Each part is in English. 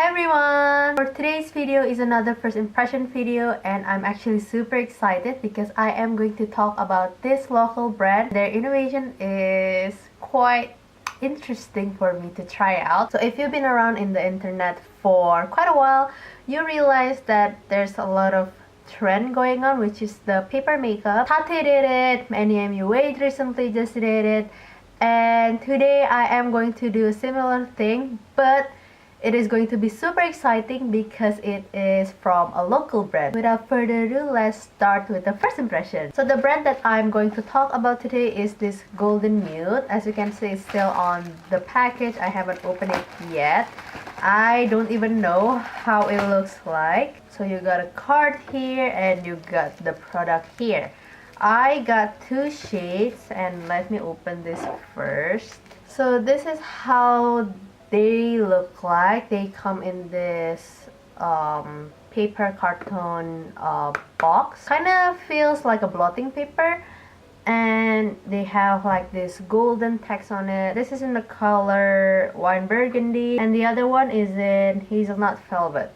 Hi everyone! For today's video is another first impression video, and I'm actually super excited because I am going to talk about this local brand. Their innovation is quite interesting for me to try out. So if you've been around in the internet for quite a while, you realize that there's a lot of trend going on, which is the paper makeup. Tate did it, NEMU Wade recently just did it, and today I am going to do a similar thing, but it is going to be super exciting because it is from a local brand. Without further ado, let's start with the first impression. So the brand that I'm going to talk about today is this Goldenude. As you can see, it's still on the package. I haven't opened it yet. I don't even know how it looks like. So you got a card here and you got the product here. I got two shades, and let me open this first. So this is how they look like. They come in this paper carton box. Kind of feels like a blotting paper, and they have like this golden text on it. This is in the color wine burgundy, and the other one is in hazelnut velvet.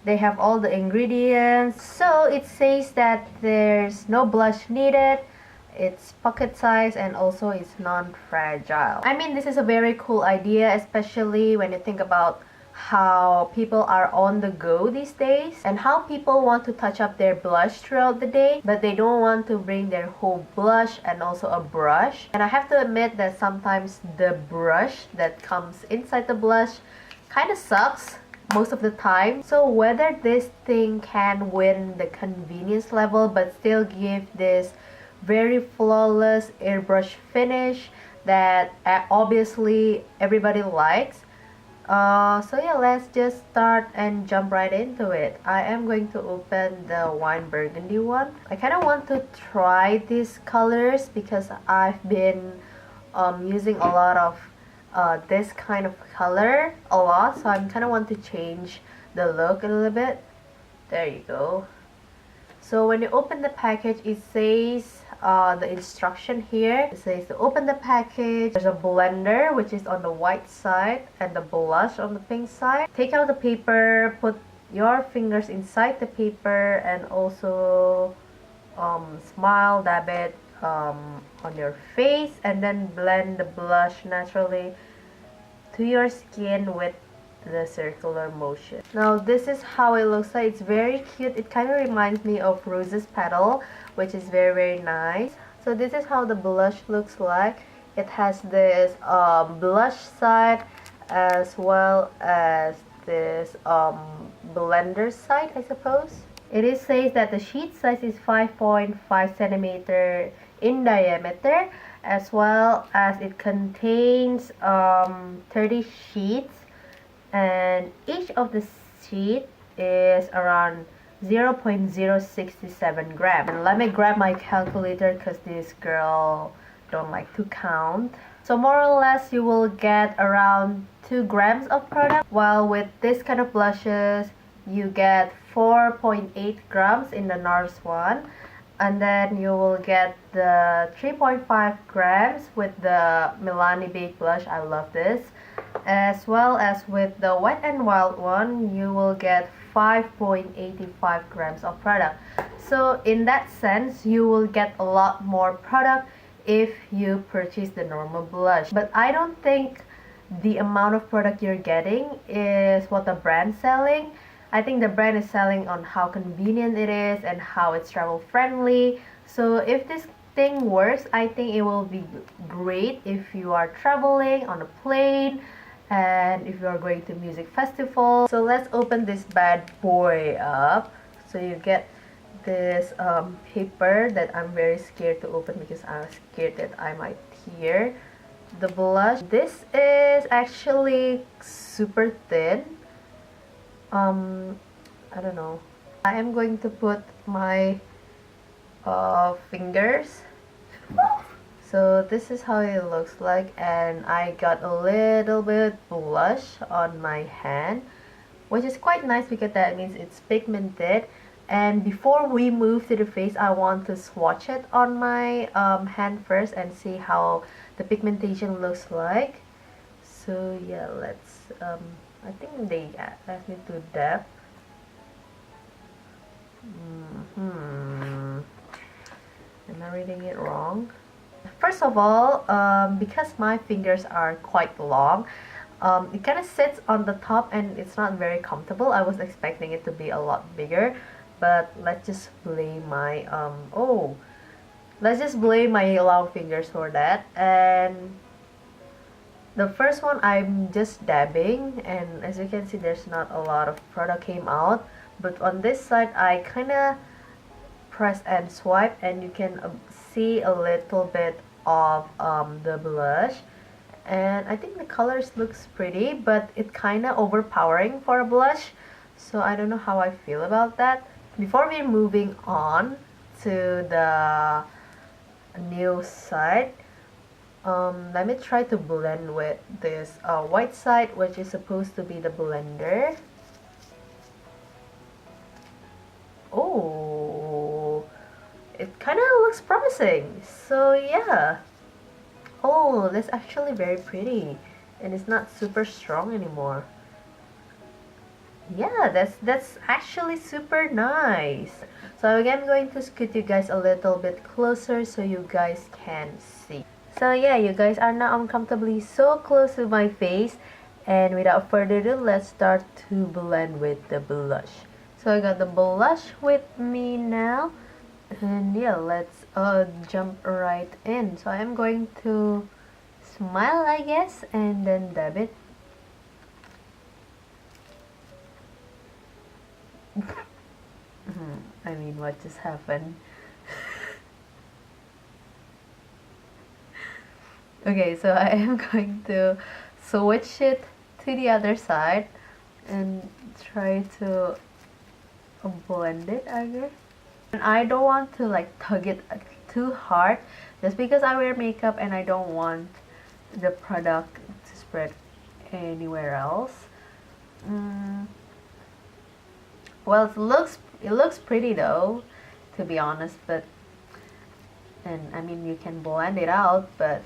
They have all the ingredients. So it says that there's no blush needed. It's pocket size, and also it's non-fragile. I mean, this is a very cool idea, especially when you think about how people are on the go these days and how people want to touch up their blush throughout the day, but they don't want to bring their whole blush and also a brush. And I have to admit that sometimes the brush that comes inside the blush kind of sucks most of the time. So whether this thing can win the convenience level but still give this very flawless airbrush finish that obviously everybody likes. So yeah, let's just start and jump right into it. I am going to open the wine burgundy one. I kind of want to try these colors because I've been using a lot of this kind of color a lot, so I'm kind of want to change the look a little bit. There you go. So when you open the package, it says the instruction here. It says to open the package. There's a blender, which is on the white side, and the blush on the pink side. Take out the paper, put your fingers inside the paper, and also smile, dab it on your face, and then blend the blush naturally to your skin with the circular motion. Now this is how it looks like. It's very cute. It kind of reminds me of Rose's Petal, which is very nice. So this is how the blush looks like. It has this blush side as well as this blender side, I suppose. It says that the sheet size is 5.5 centimeter in diameter, as well as it contains 30 sheets, and each of the sheet is around 0.067 grams. And let me grab my calculator because this girl don't like to count. So more or less you will get around 2 grams of product, while with this kind of blushes you get 4.8 grams in the NARS one, and then you will get the 3.5 grams with the Milani Baked blush. I love this. As well as with the Wet n Wild one, you will get 5.85 grams of product. So in that sense, you will get a lot more product if you purchase the normal blush. But I don't think the amount of product you're getting is what the brand's selling. I think the brand is selling on how convenient it is and how it's travel friendly. So if this thing works, I think it will be great if you are traveling on a plane and if you are going to music festival. So let's open this bad boy up. So you get this paper that I'm very scared to open because I'm scared that I might tear the blush. This is actually super thin. I don't know. I am going to put my fingers. So this is how it looks like, and I got a little bit blush on my hand, which is quite nice because that means it's pigmented. And before we move to the face, I want to swatch it on my hand first and see how the pigmentation looks like. So yeah, let's I think they asked me to dab. Am I reading it wrong? First of all, because my fingers are quite long, it kind of sits on the top and it's not very comfortable. I was expecting it to be a lot bigger, but let's just blame my let's just blame my long fingers for that. And the first one I'm just dabbing, and as you can see, there's not a lot of product came out. But on this side, I kind of press and swipe, and you can see a little bit of the blush. And I think the colors looks pretty, but it kind of overpowering for a blush. So I don't know how I feel about that. Before we're moving on to the new side, let me try to blend with this white side, which is supposed to be the blender. Oh, it kind of looks promising. So yeah. Oh, that's actually very pretty, and it's not super strong anymore. Yeah, that's actually super nice. So again, I'm going to scoot you guys a little bit closer so you guys can see. So yeah, you guys are now uncomfortably so close to my face, and without further ado, let's start to blend with the blush. So I got the blush with me now, and yeah, let's jump right in. So I'm going to smile, I guess, and then dab it. I mean, what just happened? Okay, so I am going to switch it to the other side and try to blend it, I guess. And I don't want to like tug it too hard, just because I wear makeup and I don't want the product to spread anywhere else. Well, it looks pretty though, to be honest, but and I mean, you can blend it out, but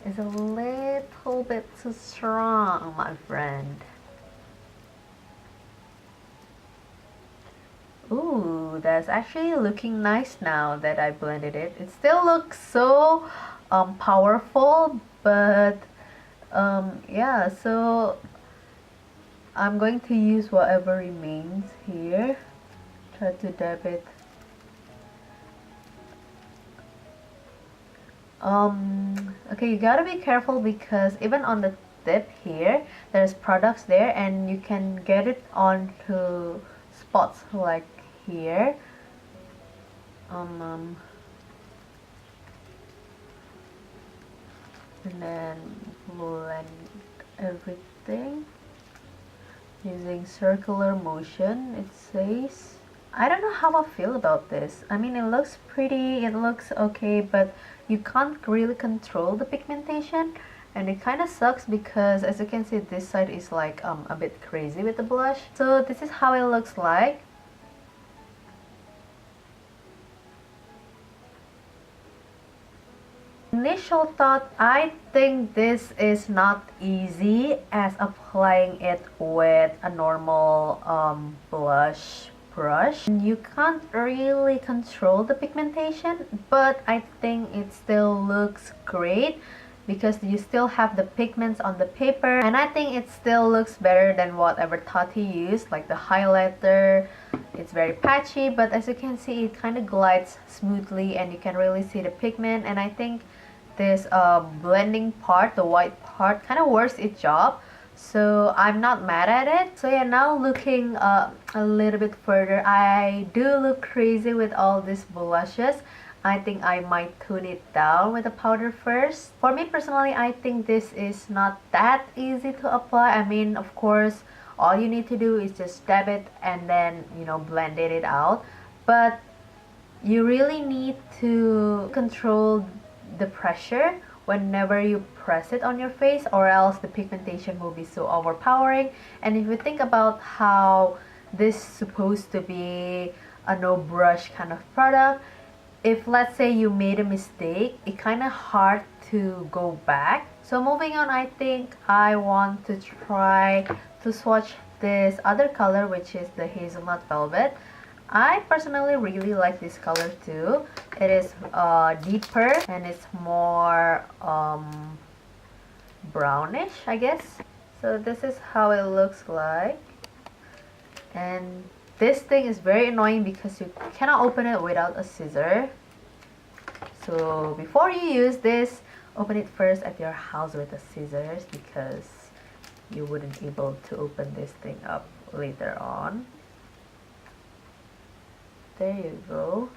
it's a little bit too strong, my friend. Ooh, that's actually looking nice now that I blended it. It still looks so powerful, but yeah, so I'm going to use whatever remains here. Try to dab it. Okay, you gotta be careful because even on the tip here, there's products there, and you can get it onto spots like here. And then blend everything using circular motion, it says. I don't know how I feel about this. I mean, it looks pretty, it looks okay, but you can't really control the pigmentation, and it kind of sucks because, as you can see, this side is like a bit crazy with the blush. So this is how it looks like. Initial thought, I think this is not easy as applying it with a normal blush brush. You can't really control the pigmentation, but I think it still looks great because you still have the pigments on the paper, and I think it still looks better than whatever Tati used, like the highlighter. It's very patchy, but as you can see, it kind of glides smoothly and you can really see the pigment, and I think this blending part, the white part, kind of works its job, so I'm not mad at it. So yeah, now looking a little bit further, I do look crazy with all these blushes. I think I might tone it down with the powder first. For me personally, I think this is not that easy to apply. I mean, of course, all you need to do is just dab it and then, you know, blend it out, but you really need to control the pressure whenever you press it on your face, or else the pigmentation will be so overpowering. And if you think about how this is supposed to be a no brush kind of product, if let's say you made a mistake, it's kind of hard to go back. So moving on, I think I want to try to swatch this other color, which is the Hazelnut Velvet. I personally really like this color too. It is deeper and it's more brownish, I guess. So this is how it looks like. And this thing is very annoying because you cannot open it without a scissor. So before you use this, open it first at your house with the scissors because you wouldn't be able to open this thing up later on. There you go.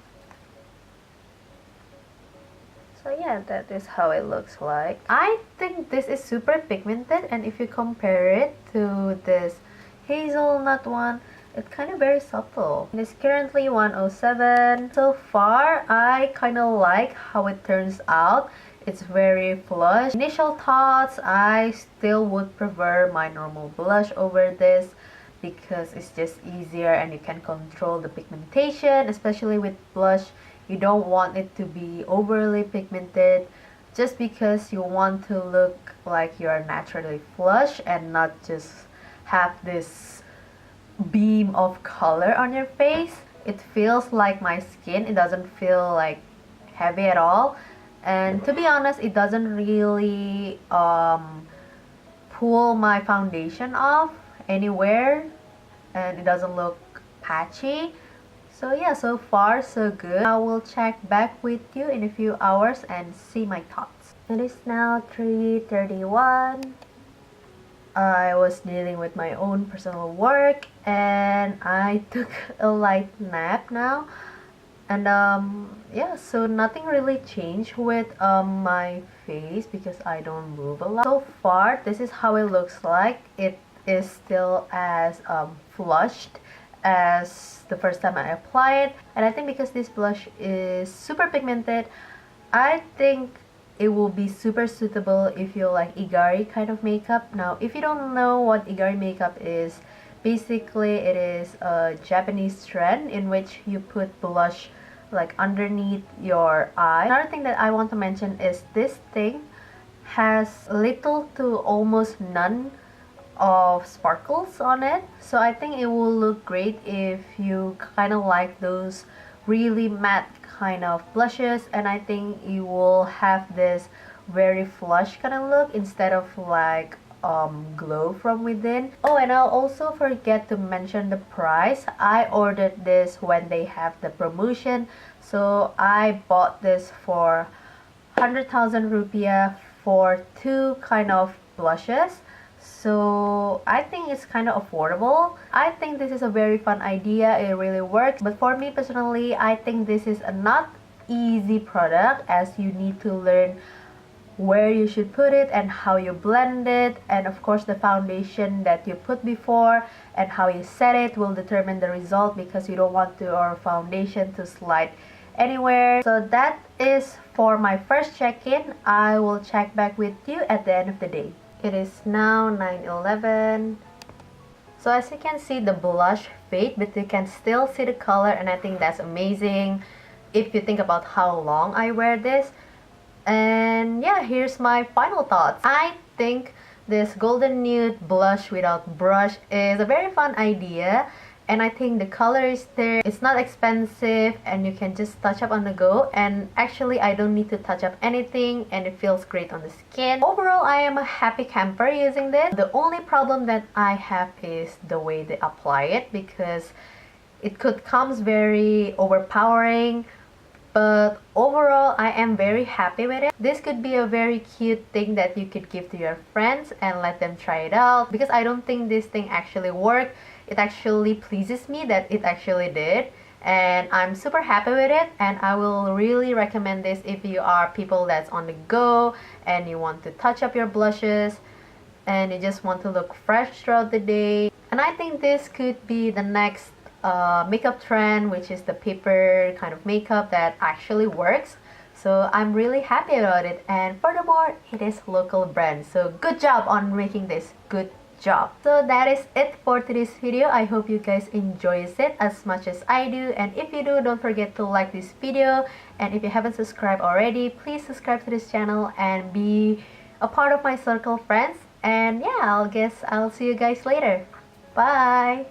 So yeah, that is how it looks like. I think this is super pigmented, and if you compare it to this hazelnut one, it's kind of very subtle. It's currently 107. So far, I kind of like how it turns out. It's very flush. Initial thoughts, I still would prefer my normal blush over this because it's just easier and you can control the pigmentation, especially with blush. You don't want it to be overly pigmented just because you want to look like you're naturally flush and not just have this beam of color on your face. It feels like my skin. It doesn't feel like heavy at all. And to be honest, it doesn't really pull my foundation off anywhere, and it doesn't look patchy. So yeah, so far so good. I will check back with you in a few hours and see my thoughts. It is now 3:31. I was dealing with my own personal work and I took a light nap now. And yeah, so nothing really changed with my face because I don't move a lot. So far, this is how it looks like. It is still as flushed as the first time I apply it. And I think because this blush is super pigmented, I think it will be super suitable if you like igari kind of makeup. Now, if you don't know what igari makeup is, basically it is a Japanese trend in which you put blush like underneath your eye. Another thing that I want to mention is this thing has little to almost none of sparkles on it, so I think it will look great if you kind of like those really matte kind of blushes, and I think you will have this very flush kind of look instead of like glow from within. Oh, and I'll also forget to mention the price. I ordered this when they have the promotion, so I bought this for 100,000 rupiah for two kind of blushes. So I think it's kind of affordable. I think this is a very fun idea. It really works. But for me personally, I think this is a not easy product as you need to learn where you should put it and how you blend it, and of course the foundation that you put before and how you set it will determine the result because you don't want your foundation to slide anywhere. So that is for my first check-in. I will check back with you at the end of the day. It is now 9:11. So as you can see, the blush fade, but you can still see the color, and I think that's amazing if you think about how long I wear this. And yeah, here's my final thoughts. I think this Goldenude blush without brush is a very fun idea, and I think the color is there. It's not expensive and you can just touch up on the go, and actually I don't need to touch up anything and it feels great on the skin. Overall, I am a happy camper using this. The only problem that I have is the way they apply it, because it could comes very overpowering. But overall, I am very happy with it. This could be a very cute thing that you could give to your friends and let them try it out, because I don't think this thing actually worked. It actually pleases me that it actually did, and I'm super happy with it, and I will really recommend this if you are people that's on the go and you want to touch up your blushes and you just want to look fresh throughout the day. And I think this could be the next makeup trend, which is the paper kind of makeup that actually works. So I'm really happy about it, and furthermore, it is local brand. So good job on making this. Good job. So that is it for today's video. I hope you guys enjoys it as much as I do, and if you do, don't forget to like this video, and if you haven't subscribed already, please subscribe to this channel and be a part of my circle of friends. And yeah, I'll guess I'll see you guys later. Bye!